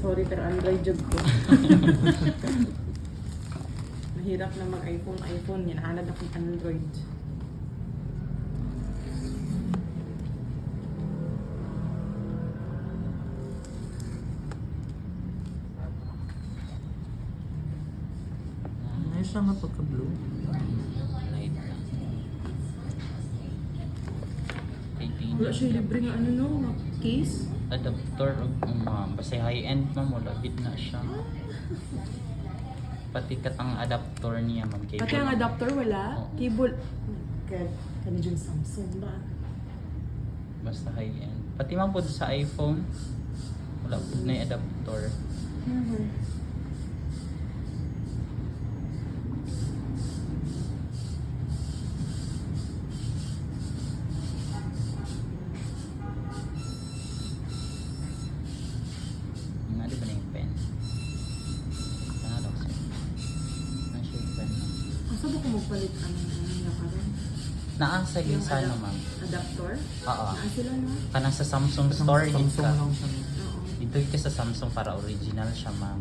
Sorry, pero Android job ko. Mahirap na mag-iPhone. Yan, hanad akong Android. Ay, siya nga pagka-blue. Light lang. Wala siya libre nga ano no, mga case. Adapter ma'am. Basta high-end ma'am, wala bid na siya. Pati katang adapter niya ma'am. Cable. Pati ang adapter wala. Oo. Cable. Kani yung Samsung ba? Basta high-end. Pati ma'am po sa iPhone, wala po na yung adapter. Nga di ba na yung pen? Ano daw siya? Nasa yung pen na. Asa ba kung magpalit ang nakaroon? Naasa yun sana ma'am. Adapter? Oo. Naan sila no? Kanang sa Samsung store, Samsung ka. lang siya. Oo. Dito ka sa Samsung para original siya ma'am.